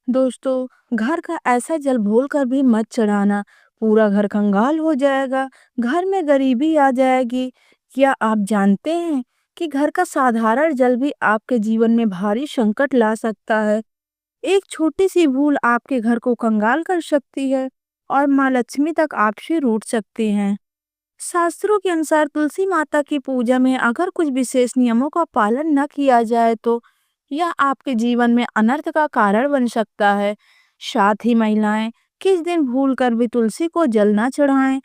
दोस्तों, घर का ऐसा जल भूल कर भी मत चढ़ाना, पूरा घर कंगाल हो जाएगा, घर में गरीबी आ जाएगी। क्या आप जानते हैं कि घर का साधारण जल भी आपके जीवन में भारी संकट ला सकता है? एक छोटी सी भूल आपके घर को कंगाल कर सकती है और माँ लक्ष्मी तक आपसे रूठ सकती हैं। शास्त्रों के अनुसार तुलसी माता की पूजा में अगर कुछ विशेष नियमों का पालन न किया जाए तो यह आपके जीवन में अनर्थ का कारण बन सकता है। साथ ही महिलाएं किस दिन भूल कर भी तुलसी को जल न चढ़ाएं।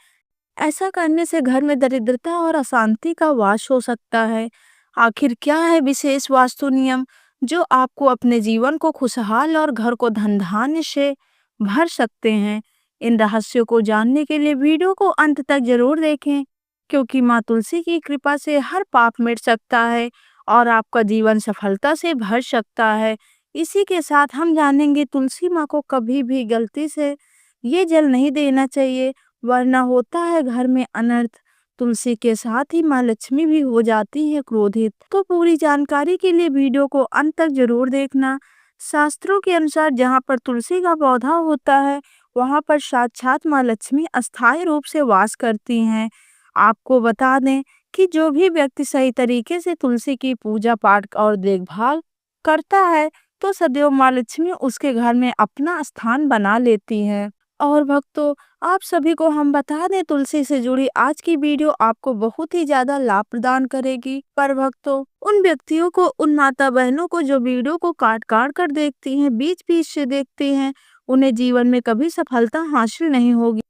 ऐसा करने से घर में दरिद्रता और अशांति का वास हो सकता है। आखिर क्या है विशेष वास्तु नियम जो आपको अपने जीवन को खुशहाल और घर को धन धान्य से भर सकते हैं? इन रहस्यों को जानने के लिए वीडियो को अंत तक जरूर देखें, क्योंकि माँ तुलसी की कृपा से हर पाप मिट सकता है और आपका जीवन सफलता से भर सकता है। इसी के साथ हम जानेंगे तुलसी माँ को कभी भी गलती से ये जल नहीं देना चाहिए, वरना होता है घर में अनर्थ। तुलसी के साथ ही माँ लक्ष्मी भी हो जाती है क्रोधित। तो पूरी जानकारी के लिए वीडियो को अंत तक जरूर देखना। शास्त्रों के अनुसार जहाँ पर तुलसी का पौधा होता है, वहाँ पर साक्षात माँ लक्ष्मी अस्थायी रूप से वास करती हैं। आपको बता दें कि जो भी व्यक्ति सही तरीके से तुलसी की पूजा पाठ और देखभाल करता है, तो सदैव माँ लक्ष्मी उसके घर में अपना स्थान बना लेती हैं। और भक्तों, आप सभी को हम बता दें तुलसी से जुड़ी आज की वीडियो आपको बहुत ही ज्यादा लाभ प्रदान करेगी। पर भक्तों, उन व्यक्तियों को, उन माता बहनों को जो वीडियो को काट काट कर देखती हैं, बीच बीच से देखती हैं, उन्हें जीवन में कभी सफलता हासिल नहीं होगी।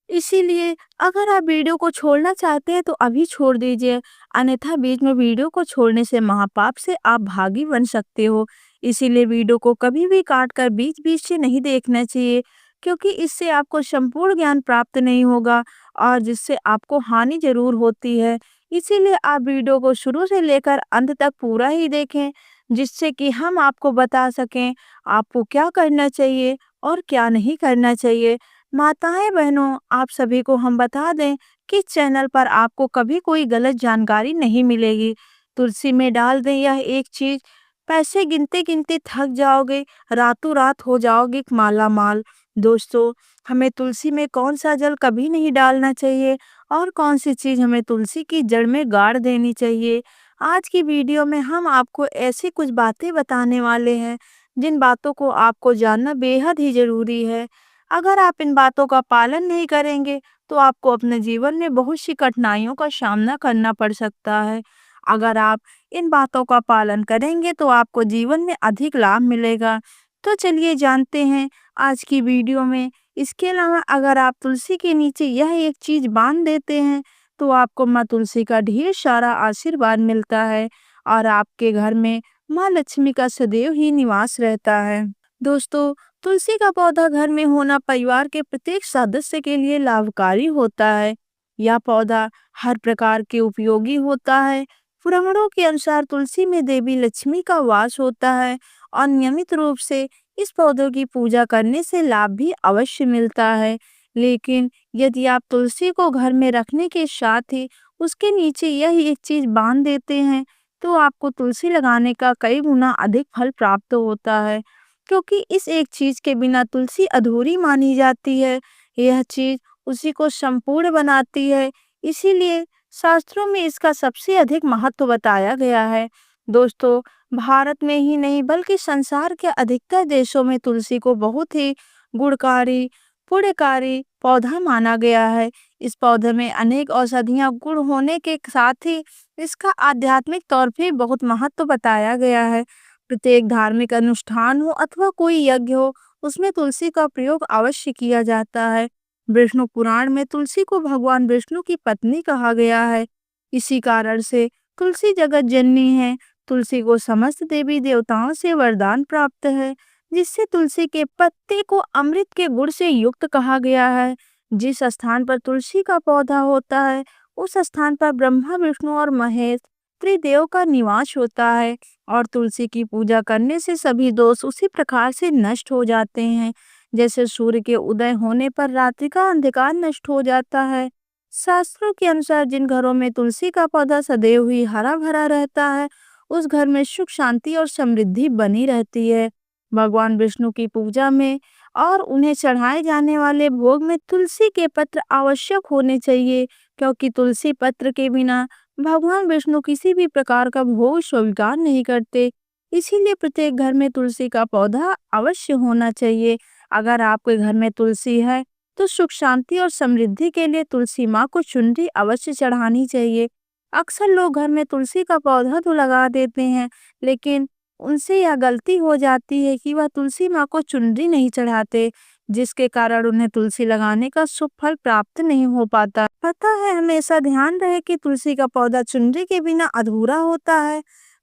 इसीलिए अगर आप वीडियो को छोड़ना चाहते हैं तो अभी छोड़ दीजिए, अन्यथा बीच में वीडियो को छोड़ने से महापाप से आप भागी बन सकते हो। इसीलिए वीडियो को कभी भी काट कर बीच बीच से नहीं देखना चाहिए, क्योंकि इससे आपको संपूर्ण ज्ञान प्राप्त नहीं होगा और जिससे आपको हानि जरूर होती है। इसीलिए आप वीडियो को शुरू से लेकर अंत तक पूरा ही देखें, जिससे कि हम आपको बता सकें आपको क्या करना चाहिए और क्या नहीं करना चाहिए। माताएं बहनों, आप सभी को हम बता दें कि चैनल पर आपको कभी कोई गलत जानकारी नहीं मिलेगी। तुलसी में डाल दें यह एक चीज, पैसे गिनते गिनते थक जाओगे, रातों रात हो जाओगे माला माल। दोस्तों, हमें तुलसी में कौन सा जल कभी नहीं डालना चाहिए और कौन सी चीज हमें तुलसी की जड़ में गाड़ देनी चाहिए, आज की वीडियो में हम आपको ऐसी कुछ बातें बताने वाले हैं जिन बातों को आपको जानना बेहद ही जरूरी है। अगर आप इन बातों का पालन नहीं करेंगे तो आपको अपने जीवन में बहुत सी कठिनाइयों का सामना करना पड़ सकता है। अगर आप इन बातों का पालन करेंगे तो आपको जीवन में अधिक लाभ मिलेगा। तो चलिए जानते हैं आज की वीडियो में। इसके अलावा अगर आप तुलसी के नीचे यह एक चीज बांध देते हैं तो आपको माँ तुलसी का ढेर सारा आशीर्वाद मिलता है और आपके घर में माँ लक्ष्मी का सदैव ही निवास रहता है। दोस्तों, तुलसी का पौधा घर में होना परिवार के प्रत्येक सदस्य के लिए लाभकारी होता है। यह पौधा हर प्रकार के उपयोगी होता है। पुराणों के अनुसार तुलसी में देवी लक्ष्मी का वास होता है और नियमित रूप से इस पौधे की पूजा करने से लाभ भी अवश्य मिलता है। लेकिन यदि आप तुलसी को घर में रखने के साथ ही उसके नीचे यह एक चीज बांध देते हैं तो आपको तुलसी लगाने का कई गुना अधिक फल प्राप्त होता है, क्योंकि इस एक चीज के बिना तुलसी अधूरी मानी जाती है। यह चीज उसी को संपूर्ण बनाती है। इसीलिए शास्त्रों में इसका सबसे अधिक महत्व बताया गया है। दोस्तों, भारत में ही नहीं बल्कि संसार के अधिकतर देशों में तुलसी को बहुत ही गुणकारी, पुण्यकारी पौधा माना गया है। इस पौधे में अनेक औषधियां गुण होने के साथ ही इसका आध्यात्मिक तौर पे बहुत महत्व बताया गया है। प्रत्येक धार्मिक अनुष्ठान हो अथवा कोई यज्ञ हो, उसमें तुलसी का प्रयोग अवश्य किया जाता है। विष्णु पुराण में तुलसी को भगवान विष्णु की पत्नी कहा गया है। इसी कारण से तुलसी जगत जननी है। तुलसी को समस्त देवी देवताओं से वरदान प्राप्त है, जिससे तुलसी के पत्ते को अमृत के गुण से युक्त कहा गया है। जिस स्थान पर तुलसी का पौधा होता है, उस स्थान पर ब्रह्मा विष्णु और महेश त्रिदेव का निवास होता है और तुलसी की पूजा करने से सभी दोष उसी प्रकार से नष्ट हो जाते हैं, जैसे सूर्य के उदय होने पर रात्रि का अंधकार नष्ट हो जाता है। शास्त्रों के अनुसार जिन घरों में तुलसी का पौधा सदैव ही हरा भरा रहता है, उस घर में सुख शांति और समृद्धि बनी रहती है। भगवान विष्णु की पूजा में और उन्हें चढ़ाए जाने वाले भोग में तुलसी के पत्र आवश्यक होने चाहिए, क्योंकि तुलसी पत्र के बिना भगवान विष्णु किसी भी प्रकार का भोग स्वीकार नहीं करते। इसीलिए प्रत्येक घर में तुलसी का पौधा अवश्य होना चाहिए। अगर आपके घर में तुलसी है तो सुख शांति और समृद्धि के लिए तुलसी माँ को चुनरी अवश्य चढ़ानी चाहिए। अक्सर लोग घर में तुलसी का पौधा तो लगा देते हैं, लेकिन उनसे यह गलती हो जाती है कि वह तुलसी माँ को चुनरी नहीं चढ़ाते, जिसके कारण उन्हें तुलसी लगाने का शुभ फल प्राप्त नहीं हो पाता। पता है, हमेशा ध्यान रहे कि तुलसी का पौधा चुनरी के बिना अधूरा होता है।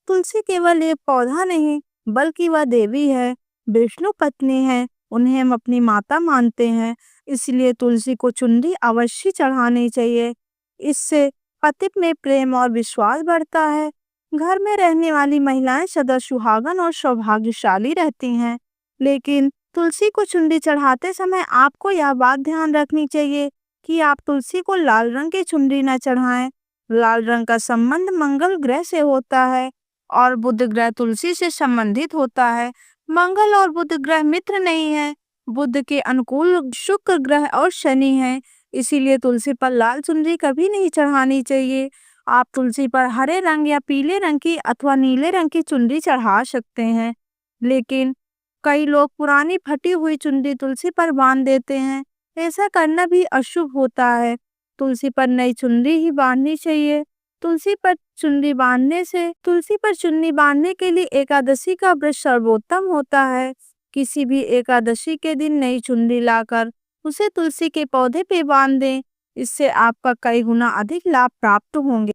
तुलसी केवल एक पौधा नहीं, बल्कि वह देवी है, विष्णु पत्नी है, उन्हें हम अपनी माता मानते हैं। इसलिए तुलसी को चुनरी अवश्य चढ़ानी चाहिए। इससे पति में प्रेम और विश्वास बढ़ता है। घर में रहने वाली महिलाएं सदा सुहागन और सौभाग्यशाली रहती हैं। लेकिन तुलसी को चुनरी चढ़ाते समय आपको यह बात ध्यान रखनी चाहिए कि आप तुलसी को लाल रंग की चुनरी न चढ़ाएं। लाल रंग का संबंध मंगल ग्रह से होता है और बुध ग्रह तुलसी से संबंधित होता है। मंगल और बुध ग्रह मित्र नहीं है। बुध के अनुकूल शुक्र ग्रह और शनि है। इसीलिए तुलसी पर लाल चुनरी कभी नहीं चढ़ानी चाहिए। आप तुलसी पर हरे रंग या पीले रंग की अथवा नीले रंग की चुनरी चढ़ा सकते हैं। लेकिन कई लोग पुरानी फटी हुई चुनरी तुलसी पर बांध देते हैं। ऐसा करना भी अशुभ होता है। तुलसी पर नई चुनरी ही बांधनी चाहिए। तुलसी पर चुन्नी बांधने के लिए एकादशी का व्रत सर्वोत्तम होता है। किसी भी एकादशी के दिन नई चुनरी लाकर उसे तुलसी के पौधे पे बांध दें। इससे आपका कई गुना अधिक लाभ प्राप्त होंगे।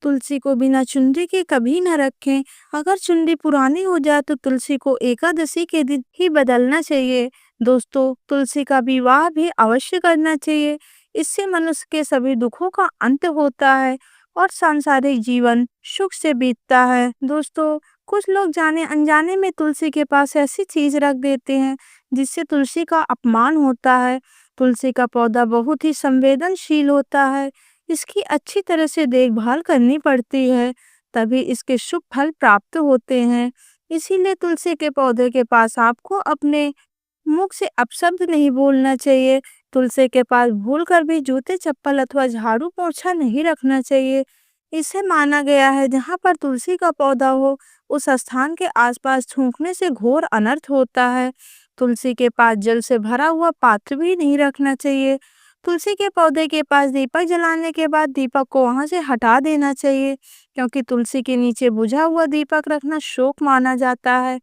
तुलसी को बिना चुनरी के कभी न रखें। अगर चुनरी पुरानी हो जाए तो तुलसी को एकादशी के दिन ही बदलना चाहिए। दोस्तों, तुलसी का विवाह भी अवश्य करना चाहिए। इससे मनुष्य के सभी दुखों का अंत होता है और सांसारिक जीवन सुख से बीतता है। दोस्तों, कुछ लोग जाने अनजाने में तुलसी के पास ऐसी चीज रख देते हैं जिससे तुलसी का अपमान होता है। तुलसी का पौधा बहुत ही संवेदनशील होता है। इसकी अच्छी तरह से देखभाल करनी पड़ती है, तभी इसके शुभ फल प्राप्त होते हैं। इसीलिए तुलसी के पौधे के पास आपको अपने मुख से अपशब्द नहीं बोलना चाहिए। तुलसी के पास भूलकर भी जूते चप्पल अथवा झाड़ू पोछा नहीं रखना चाहिए। इसे माना गया है जहाँ पर तुलसी का पौधा हो उस स्थान के आसपास थूकने से घोर अनर्थ होता है। तुलसी के पास जल से भरा हुआ पात्र भी नहीं रखना चाहिए। तुलसी के पौधे के पास दीपक जलाने के बाद दीपक को वहां से हटा देना चाहिए, क्योंकि तुलसी के नीचे बुझा हुआ दीपक रखना शोक माना जाता है।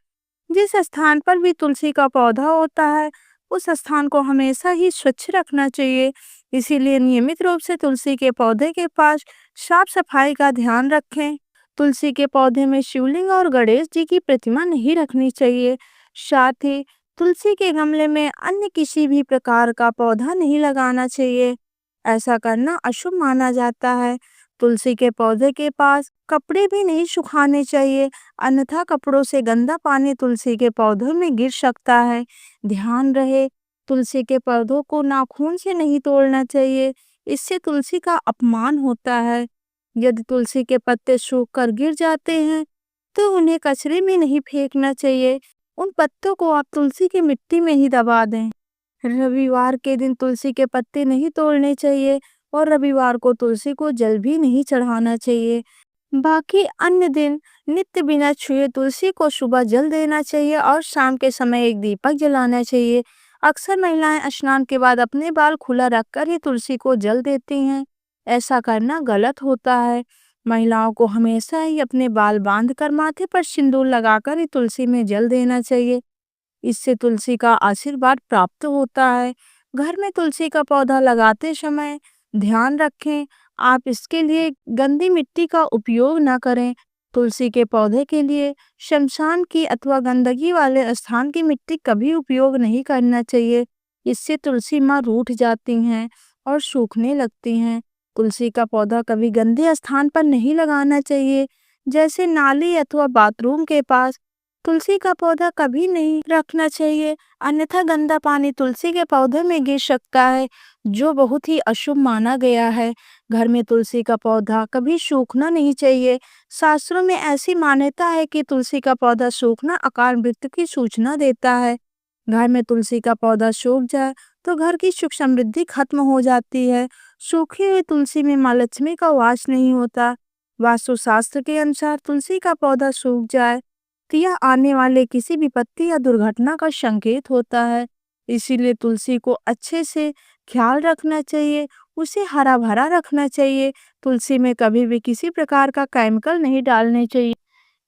जिस स्थान पर भी तुलसी का पौधा होता है उस स्थान को हमेशा ही स्वच्छ रखना चाहिए। इसीलिए नियमित रूप से तुलसी के पौधे के पास साफ सफाई का ध्यान रखें। तुलसी के पौधे में शिवलिंग और गणेश जी की प्रतिमा नहीं रखनी चाहिए। साथ ही तुलसी के गमले में अन्य किसी भी प्रकार का पौधा नहीं लगाना चाहिए। ऐसा करना अशुभ माना जाता है। तुलसी के पौधे के पास कपड़े भी नहीं सुखाने चाहिए, अन्यथा कपड़ों से गंदा पानी तुलसी के पौधों में गिर सकता है। ध्यान रहे, तुलसी के पौधों को नाखून से नहीं तोड़ना चाहिए, इससे तुलसी का अपमान होता है। यदि तुलसी के पत्ते सूख कर गिर जाते हैं तो उन्हें कचरे में नहीं फेंकना चाहिए। उन पत्तों को आप तुलसी की मिट्टी में ही दबा दें। रविवार के दिन तुलसी के पत्ते नहीं तोड़ने चाहिए और रविवार को तुलसी को जल भी नहीं चढ़ाना चाहिए। बाकी अन्य दिन नित्य बिना छुए तुलसी को सुबह जल देना चाहिए और शाम के समय एक दीपक जलाना चाहिए। अक्सर महिलाएं स्नान के बाद अपने बाल खुला रखकर ही तुलसी को जल देती हैं। ऐसा करना गलत होता है। महिलाओं को हमेशा ही अपने बाल बांधकर माथे पर सिंदूर लगाकर ही तुलसी में जल देना चाहिए। इससे तुलसी का आशीर्वाद प्राप्त होता है। घर में तुलसी का पौधा लगाते समय ध्यान रखें, आप इसके लिए गंदी मिट्टी का उपयोग न करें। तुलसी के पौधे के लिए शमशान की अथवा गंदगी वाले स्थान की मिट्टी कभी उपयोग नहीं करना चाहिए। इससे तुलसी माँ रूठ जाती हैं और सूखने लगती हैं। तुलसी का पौधा कभी गंदे स्थान पर नहीं लगाना चाहिए, जैसे नाली अथवा बाथरूम के पास। तुलसी का पौधा कभी नहीं रखना चाहिए, अन्यथा गंदा पानी तुलसी के पौधे में गिर सकता है, जो बहुत ही अशुभ माना गया है। घर में तुलसी का पौधा कभी सूखना नहीं चाहिए। शास्त्रों में ऐसी मान्यता है कि तुलसी का पौधा सूखना अकाल मृत्यु की सूचना देता है। घर में तुलसी का पौधा सूख जाए तो घर की सुख समृद्धि खत्म हो जाती है। सूखी हुई तुलसी में माँ लक्ष्मी का वास नहीं होता। वास्तु शास्त्र के अनुसार तुलसी का पौधा सूख जाए तो यह आने वाले किसी विपत्ति या दुर्घटना का संकेत होता है। इसीलिए तुलसी को अच्छे से ख्याल रखना चाहिए, उसे हरा भरा रखना चाहिए। तुलसी में कभी भी किसी प्रकार का केमिकल नहीं डालने चाहिए,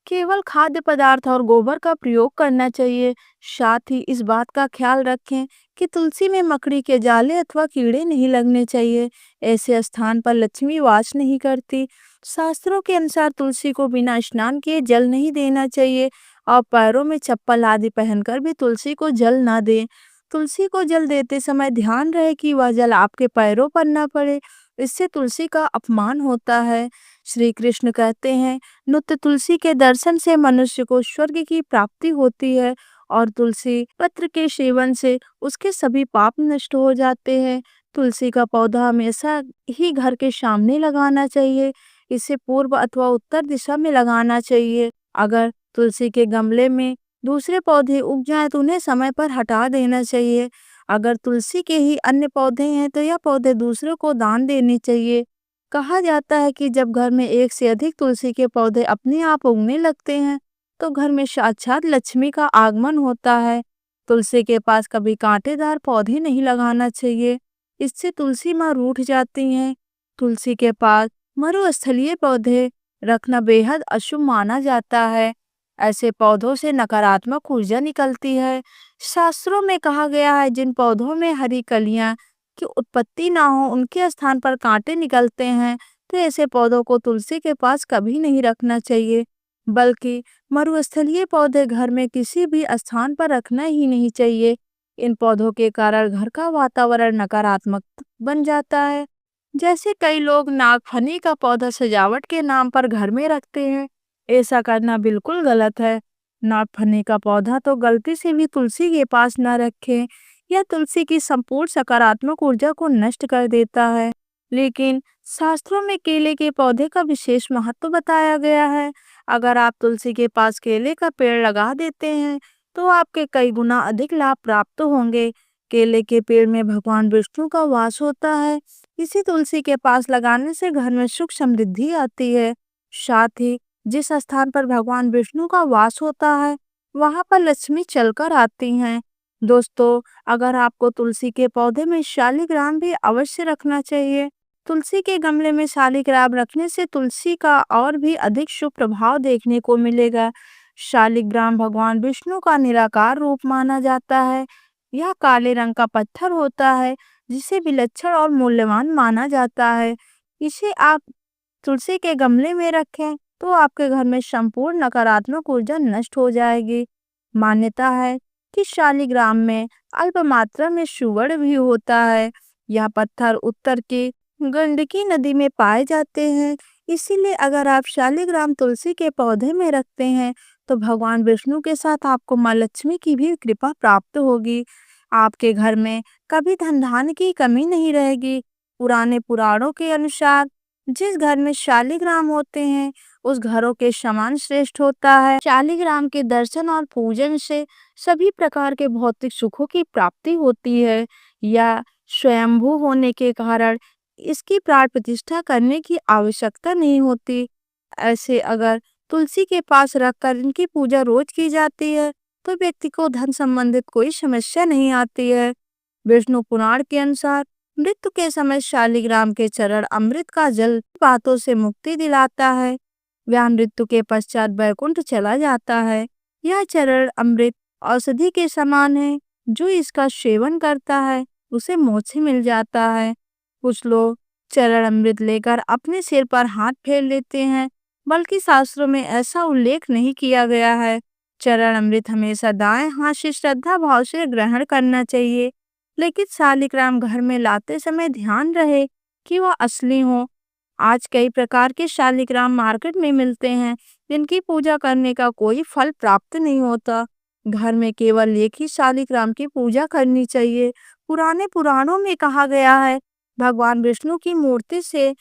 केवल खाद्य पदार्थ और गोबर का प्रयोग करना चाहिए। साथ ही इस बात का ख्याल रखें कि तुलसी में मकड़ी के जाले अथवा कीड़े नहीं लगने चाहिए। ऐसे स्थान पर लक्ष्मी वास नहीं करती। शास्त्रों के अनुसार तुलसी को बिना स्नान किए जल नहीं देना चाहिए और पैरों में चप्पल आदि पहनकर भी तुलसी को जल ना दें। तुलसी को जल देते समय ध्यान रहे कि वह जल आपके पैरों पर न पड़े, इससे तुलसी का अपमान होता है। श्री कृष्ण कहते हैं, नित्य तुलसी के दर्शन से मनुष्य को स्वर्ग की प्राप्ति होती है और तुलसी पत्र के सेवन से उसके सभी पाप नष्ट हो जाते हैं। तुलसी का पौधा हमेशा ही घर के सामने लगाना चाहिए, इसे पूर्व अथवा उत्तर दिशा में लगाना चाहिए। अगर तुलसी के गमले में दूसरे पौधे उग जाएं तो उन्हें समय पर हटा देना चाहिए। अगर तुलसी के ही अन्य पौधे हैं तो यह पौधे दूसरों को दान देने चाहिए। कहा जाता है कि जब घर में एक से अधिक तुलसी के पौधे अपने आप उगने लगते हैं तो घर में साक्षात लक्ष्मी का आगमन होता है। तुलसी के पास कभी कांटेदार पौधे नहीं लगाना चाहिए, इससे तुलसी माँ रूठ जाती हैं। तुलसी के पास मरुस्थलीय पौधे रखना बेहद अशुभ माना जाता है। ऐसे पौधों से नकारात्मक ऊर्जा निकलती है। शास्त्रों में कहा गया है, जिन पौधों में हरी कलियां की उत्पत्ति ना हो उनके स्थान पर कांटे निकलते हैं, तो ऐसे पौधों को तुलसी के पास कभी नहीं रखना चाहिए। बल्कि मरुस्थलीय पौधे घर में किसी भी स्थान पर रखना ही नहीं चाहिए। इन पौधों के कारण घर का वातावरण नकारात्मक बन जाता है। जैसे कई लोग नागफनी का पौधा सजावट के नाम पर घर में रखते हैं, ऐसा करना बिल्कुल गलत है। नागफनी का पौधा तो गलती से भी तुलसी के पास न रखें, यह तुलसी की संपूर्ण सकारात्मक ऊर्जा को नष्ट कर देता है। लेकिन शास्त्रों में केले के पौधे का विशेष महत्व बताया गया है। अगर आप तुलसी के पास केले का पेड़ लगा देते हैं तो आपके कई गुना अधिक लाभ प्राप्त होंगे। केले के पेड़ में भगवान विष्णु का वास होता है, इसी तुलसी के पास लगाने से घर में सुख समृद्धि आती है। साथ ही जिस स्थान पर भगवान विष्णु का वास होता है वहां पर लक्ष्मी चलकर आती हैं। दोस्तों, अगर आपको तुलसी के पौधे में शालिग्राम भी अवश्य रखना चाहिए। तुलसी के गमले में शालिग्राम रखने से तुलसी का और भी अधिक शुभ प्रभाव देखने को मिलेगा। शालिग्राम भगवान विष्णु का निराकार रूप माना जाता है। यह काले रंग का पत्थर होता है जिसे विलक्षण और मूल्यवान माना जाता है। इसे आप तुलसी के गमले में रखें तो आपके घर में संपूर्ण नकारात्मक ऊर्जा नष्ट हो जाएगी। मान्यता है कि शालिग्राम में अल्प मात्रा में सुवर्ण भी होता है। यह पत्थर उत्तर की गंडकी नदी में पाए जाते हैं। इसीलिए अगर आप शालिग्राम तुलसी के पौधे में रखते हैं तो भगवान विष्णु के साथ आपको माँ लक्ष्मी की भी कृपा प्राप्त होगी। आपके घर में कभी धन धान्य की कमी नहीं रहेगी। पुराने पुराणों के अनुसार जिस घर में शालिग्राम होते हैं उस घरों के समान श्रेष्ठ होता है। शालिग्राम के दर्शन और पूजन से सभी प्रकार के भौतिक सुखों की प्राप्ति होती है। या स्वयंभू होने के कारण इसकी प्राण प्रतिष्ठा करने की आवश्यकता नहीं होती। ऐसे अगर तुलसी के पास रखकर इनकी पूजा रोज की जाती है तो व्यक्ति को धन संबंधित कोई समस्या नहीं आती है। विष्णु पुराण के अनुसार मृत्यु के समय शालिग्राम के चरण अमृत का जल बातों से मुक्ति दिलाता है। वह मृत्यु के पश्चात वैकुंठ चला जाता है। यह चरण अमृत औषधि के समान है, जो इसका सेवन करता है उसे मोक्ष मिल जाता है। कुछ लोग चरण अमृत लेकर अपने सिर पर हाथ फेर लेते हैं, बल्कि शास्त्रों में ऐसा उल्लेख नहीं किया गया है। चरण अमृत हमेशा दाएं हाथ से श्रद्धा भाव से ग्रहण करना चाहिए। लेकिन शालिग्राम घर में लाते समय ध्यान रहे कि वह असली हो। आज कई प्रकार के शालिग्राम मार्केट में मिलते हैं, जिनकी पूजा करने का कोई फल प्राप्त नहीं होता। घर में केवल एक ही शालिग्राम की पूजा करनी चाहिए। पुराने पुराणों में कहा गया है, भगवान विष्णु की मूर्ति से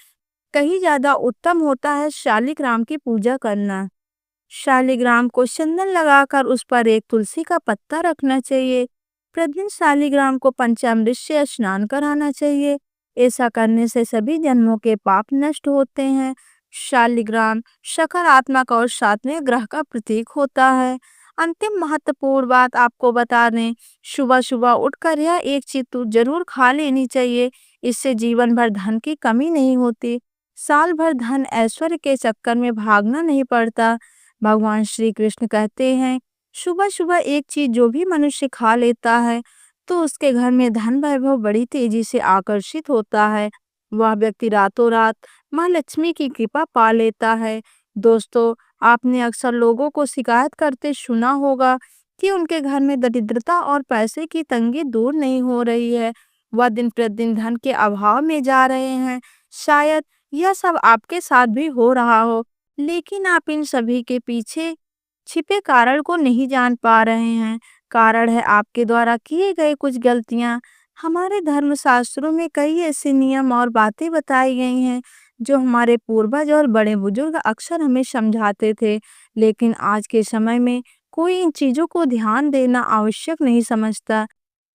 कहीं ज्यादा उत्तम होता है शालिग्राम की पूजा करना। शालिग्राम को चंदन लगाकर उस पर एक तुलसी का पत्ता रखना चाहिए। प्रतिदिन शालिग्राम को पंचामृत से स्नान कराना चाहिए। ऐसा करने से सभी जन्मों के पाप नष्ट होते हैं। शालिग्राम सकारात्मक और सात्विक ग्रह का प्रतीक होता है। अंतिम महत्वपूर्ण बात आपको बता दें, सुबह सुबह उठकर यह एक चीज तो जरूर खा लेनी चाहिए। इससे जीवन भर धन की कमी नहीं होती। साल भर धन ऐश्वर्य के चक्कर में भागना नहीं पड़ता। भगवान श्री कृष्ण कहते हैं, सुबह सुबह एक चीज जो भी मनुष्य खा लेता है तो उसके घर में धन वैभव बड़ी तेजी से आकर्षित होता है। वह व्यक्ति रातों रात माँ लक्ष्मी की कृपा पा लेता है। दोस्तों, आपने अक्सर लोगों को शिकायत करते सुना होगा कि उनके घर में दरिद्रता और पैसे की तंगी दूर नहीं हो रही है। वह दिन प्रतिदिन धन के अभाव में जा रहे हैं। शायद यह सब आपके साथ भी हो रहा हो, लेकिन आप इन सभी के पीछे छिपे कारण को नहीं जान पा रहे हैं। कारण है आपके द्वारा किए गए कुछ गलतियां। हमारे धर्म शास्त्रों में कई ऐसे नियम और बातें बताई गई हैं जो हमारे पूर्वज और बड़े बुजुर्ग अक्सर हमें समझाते थे, लेकिन आज के समय में कोई इन चीजों को ध्यान देना आवश्यक नहीं समझता।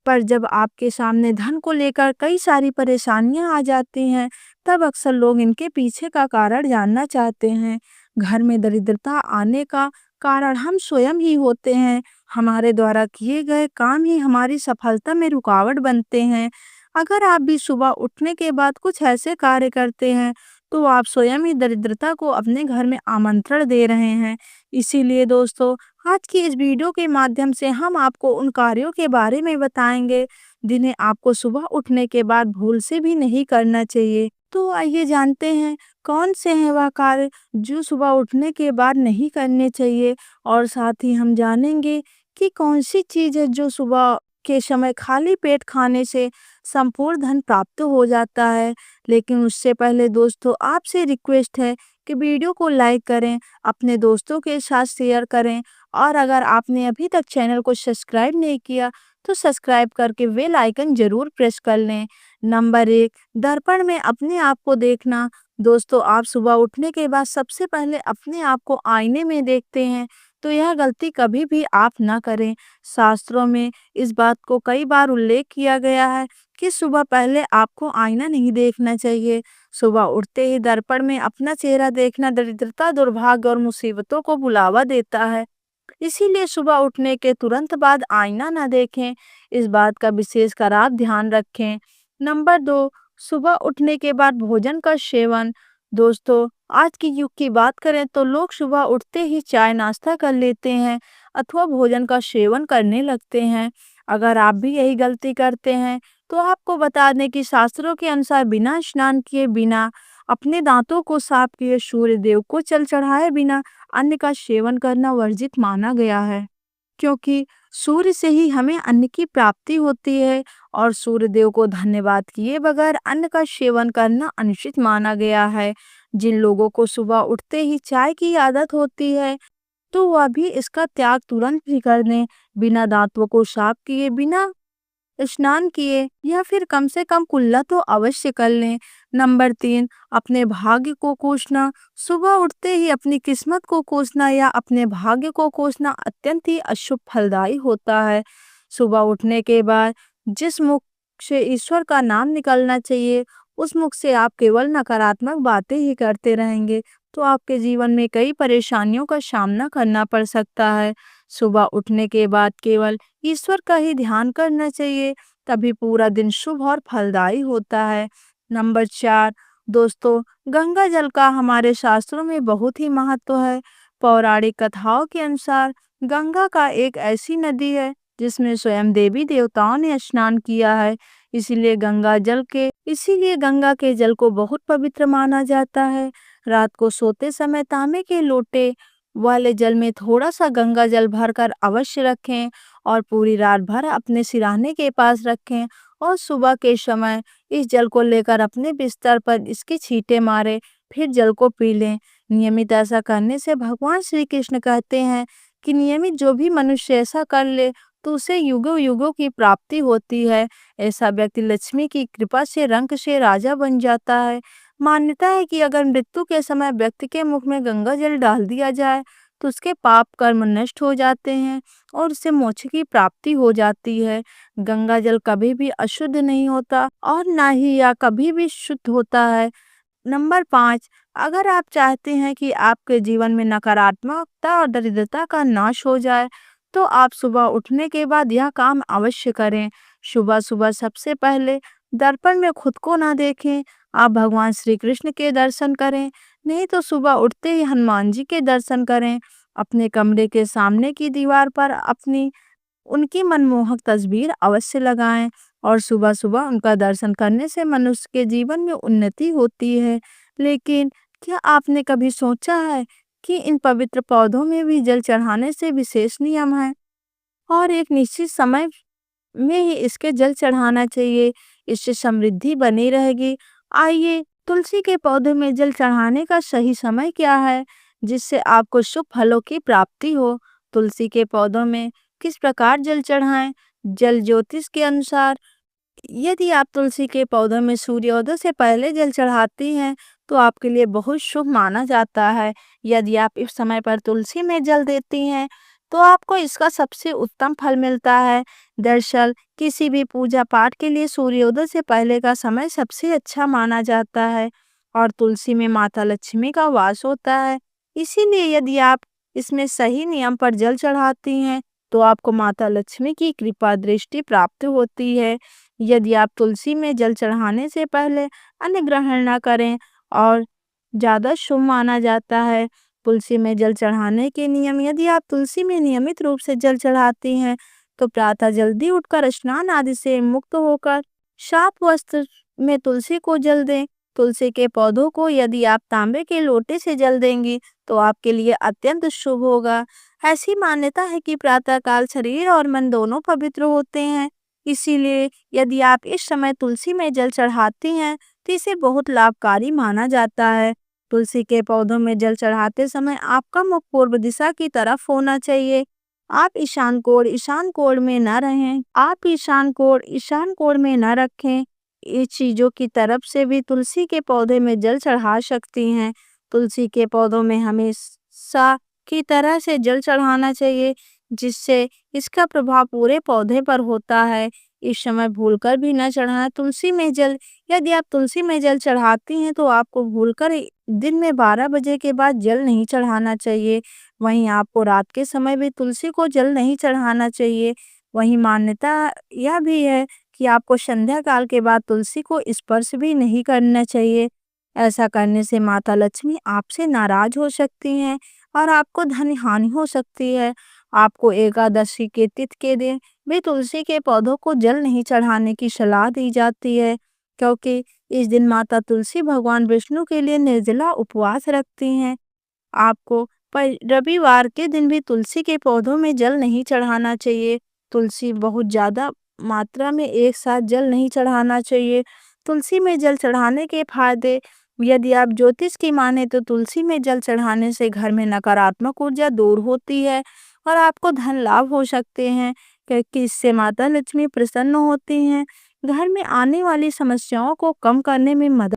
पर जब आपके सामने धन को लेकर कई सारी परेशानियां आ जाती हैं, तब अक्सर लोग इनके पीछे का कारण जानना चाहते हैं। घर में दरिद्रता आने का कारण हम स्वयं ही होते हैं। हमारे द्वारा किए गए काम ही हमारी सफलता में रुकावट बनते हैं। अगर आप भी सुबह उठने के बाद कुछ ऐसे कार्य करते हैं, तो आप स्वयं ही दरिद्रता को अपने घर में आमंत्रण दे रहे हैं। इसीलिए दोस्तों, आज की इस वीडियो के माध्यम से हम आपको उन कार्यों के बारे में बताएंगे जिन्हें आपको सुबह उठने के बाद भूल से भी नहीं करना चाहिए। तो आइए जानते हैं कौन से हैं वह कार्य जो सुबह उठने के बाद नहीं करने चाहिए, और साथ ही हम जानेंगे कि कौन सी चीज़ है जो सुबह के समय खाली पेट खाने से संपूर्ण धन प्राप्त हो जाता है। लेकिन उससे पहले दोस्तों, आपसे रिक्वेस्ट है कि वीडियो को लाइक करें, अपने दोस्तों के साथ शेयर करें, और अगर आपने अभी तक चैनल को सब्सक्राइब नहीं किया तो सब्सक्राइब करके बेल आइकन जरूर प्रेस कर लें। नंबर 1, दर्पण में अपने आप को देखना। दोस्तों, आप सुबह उठने के बाद सबसे पहले अपने आप को आईने में देखते हैं, तो यह गलती कभी भी आप ना करें। शास्त्रों में इस बात को कई बार उल्लेख किया गया है कि सुबह पहले आपको आईना नहीं देखना चाहिए। सुबह उठते ही दर्पण में अपना चेहरा देखना दरिद्रता, दुर्भाग्य और मुसीबतों को बुलावा देता है। इसीलिए सुबह उठने के तुरंत बाद आईना ना देखें। इस बात का विशेषकर आप ध्यान रखें। नंबर 2, सुबह उठने के बाद भोजन का सेवन। दोस्तों, आज की युग की बात करें तो लोग सुबह उठते ही चाय नाश्ता कर लेते हैं अथवा भोजन का सेवन करने लगते हैं। अगर आप भी यही गलती करते हैं, तो आपको बता दें कि शास्त्रों के अनुसार बिना स्नान किए, बिना अपने दांतों को साफ किए, सूर्य देव को जल चढ़ाए बिना अन्न का सेवन करना वर्जित माना गया है। क्योंकि सूर्य से ही हमें अन्न की प्राप्ति होती है, और सूर्य देव को धन्यवाद किए बगैर अन्न का सेवन करना अनुचित माना गया है। जिन लोगों को सुबह उठते ही चाय की आदत होती है, तो वह भी इसका त्याग तुरंत भी कर दें। बिना दांतों को साफ किए, बिना स्नान किए, या फिर कम से कम कुल्ला तो अवश्य कर लें। नंबर 3, अपने भाग्य को कोसना। सुबह उठते ही अपनी किस्मत को कोसना या अपने भाग्य को कोसना अत्यंत ही अशुभ फलदायी होता है। सुबह उठने के बाद जिस मुख से ईश्वर का नाम निकलना चाहिए, उस मुख से आप केवल नकारात्मक बातें ही करते रहेंगे, तो आपके जीवन में कई परेशानियों का सामना करना पड़ सकता है। सुबह उठने के बाद केवल ईश्वर का ही ध्यान करना चाहिए, तभी पूरा दिन शुभ और फलदायी होता है। नंबर 4, दोस्तों, गंगा जल का हमारे शास्त्रों में बहुत ही महत्व है। पौराणिक कथाओं के अनुसार गंगा का एक ऐसी नदी है जिसमें स्वयं देवी देवताओं ने स्नान किया है। इसीलिए गंगा के जल को बहुत पवित्र माना जाता है। रात को सोते समय तांबे के लोटे वाले जल में थोड़ा सा गंगा जल भरकर अवश्य रखें, और पूरी रात भर अपने सिरहाने के पास रखें और सुबह के समय इस जल को लेकर अपने बिस्तर पर इसकी छींटे मारे, फिर जल को पी लें। नियमित ऐसा करने से भगवान श्री कृष्ण कहते हैं कि नियमित जो भी मनुष्य ऐसा कर ले तो उसे युगों युगों की प्राप्ति होती है। ऐसा व्यक्ति लक्ष्मी की कृपा से रंक से राजा बन जाता है। मान्यता है कि अगर मृत्यु के समय व्यक्ति के मुख में गंगा जल डाल दिया जाए तो उसके पाप कर्म नष्ट हो जाते हैं और उससे मोक्ष की प्राप्ति हो जाती है। गंगा जल कभी भी अशुद्ध नहीं होता और ना ही यह कभी भी शुद्ध होता है। नंबर 5, अगर आप चाहते हैं कि आपके जीवन में नकारात्मकता और दरिद्रता का नाश हो जाए, तो आप सुबह उठने के बाद यह काम अवश्य करें। सुबह-सुबह सबसे पहले दर्पण में खुद को ना देखें, आप भगवान श्री कृष्ण के दर्शन करें, नहीं तो सुबह उठते ही हनुमान जी के दर्शन करें। अपने कमरे के सामने की दीवार पर अपनी उनकी मनमोहक तस्वीर अवश्य लगाएं और सुबह-सुबह उनका दर्शन करने से मनुष्य के जीवन में उन्नति होती है। लेकिन क्या आपने कभी सोचा है कि इन पवित्र पौधों में भी जल चढ़ाने से विशेष नियम है और एक निश्चित समय में ही इसके जल चढ़ाना चाहिए, इससे समृद्धि बनी रहेगी। आइए, तुलसी के पौधे में जल चढ़ाने का सही समय क्या है जिससे आपको शुभ फलों की प्राप्ति हो। तुलसी के पौधों में किस प्रकार जल चढ़ाएं? जल ज्योतिष के अनुसार यदि आप तुलसी के पौधों में सूर्योदय से पहले जल चढ़ाती हैं तो आपके लिए बहुत शुभ माना जाता है। यदि आप इस समय पर तुलसी में जल देती हैं तो आपको इसका सबसे उत्तम फल मिलता है। दरअसल किसी भी पूजा पाठ के लिए सूर्योदय से पहले का समय सबसे अच्छा माना जाता है और तुलसी में माता लक्ष्मी का वास होता है। इसीलिए यदि आप इसमें सही नियम पर जल चढ़ाती हैं तो आपको माता लक्ष्मी की कृपा दृष्टि प्राप्त होती है। यदि आप तुलसी में जल चढ़ाने से पहले अन्न ग्रहण न करें और ज़्यादा शुभ माना जाता है। तुलसी में जल चढ़ाने के नियम, यदि आप तुलसी में नियमित रूप से जल चढ़ाती हैं तो प्रातः जल्दी उठकर स्नान आदि से मुक्त होकर साफ वस्त्र में तुलसी को जल दें। तुलसी के पौधों को यदि आप तांबे के लोटे से जल देंगी तो आपके लिए अत्यंत शुभ होगा। ऐसी मान्यता है कि प्रातःकाल शरीर और मन दोनों पवित्र होते हैं, इसीलिए यदि आप इस समय तुलसी में जल चढ़ाती हैं तो इसे बहुत लाभकारी माना जाता है। तुलसी के पौधों में जल चढ़ाते समय आपका मुख पूर्व दिशा की तरफ होना चाहिए। आप ईशान कोण में न रहें। आप ईशान कोण में न रखें। ये चीजों की तरफ से भी तुलसी के पौधे में जल चढ़ा सकती हैं। तुलसी के पौधों में हमेशा की तरह से जल चढ़ाना चाहिए जिससे इसका प्रभाव पूरे पौधे पर होता है। इस समय भूलकर भी न चढ़ाना तुलसी में जल। यदि आप तुलसी में जल चढ़ाती हैं तो आपको भूलकर दिन में 12 बजे के बाद जल नहीं चढ़ाना चाहिए। वहीं आपको रात के समय भी तुलसी को जल नहीं चढ़ाना चाहिए। वहीं मान्यता यह भी है कि आपको संध्या काल के बाद तुलसी को स्पर्श भी नहीं करना चाहिए। ऐसा करने से माता लक्ष्मी आपसे नाराज हो सकती हैं और आपको धन हानि हो सकती है। आपको एकादशी के तिथि के दिन भी तुलसी के पौधों को जल नहीं चढ़ाने की सलाह दी जाती है, क्योंकि इस दिन माता तुलसी भगवान विष्णु के लिए निर्जला उपवास रखती हैं। आपको पर रविवार के दिन भी तुलसी के पौधों में जल नहीं चढ़ाना चाहिए। तुलसी बहुत ज़्यादा मात्रा में एक साथ जल नहीं चढ़ाना चाहिए। तुलसी में जल चढ़ाने के फायदे, यदि आप ज्योतिष की माने तो तुलसी में जल चढ़ाने से घर में नकारात्मक ऊर्जा दूर होती है और आपको धन लाभ हो सकते हैं, क्योंकि इससे माता लक्ष्मी प्रसन्न होती हैं। घर में आने वाली समस्याओं को कम करने में मदद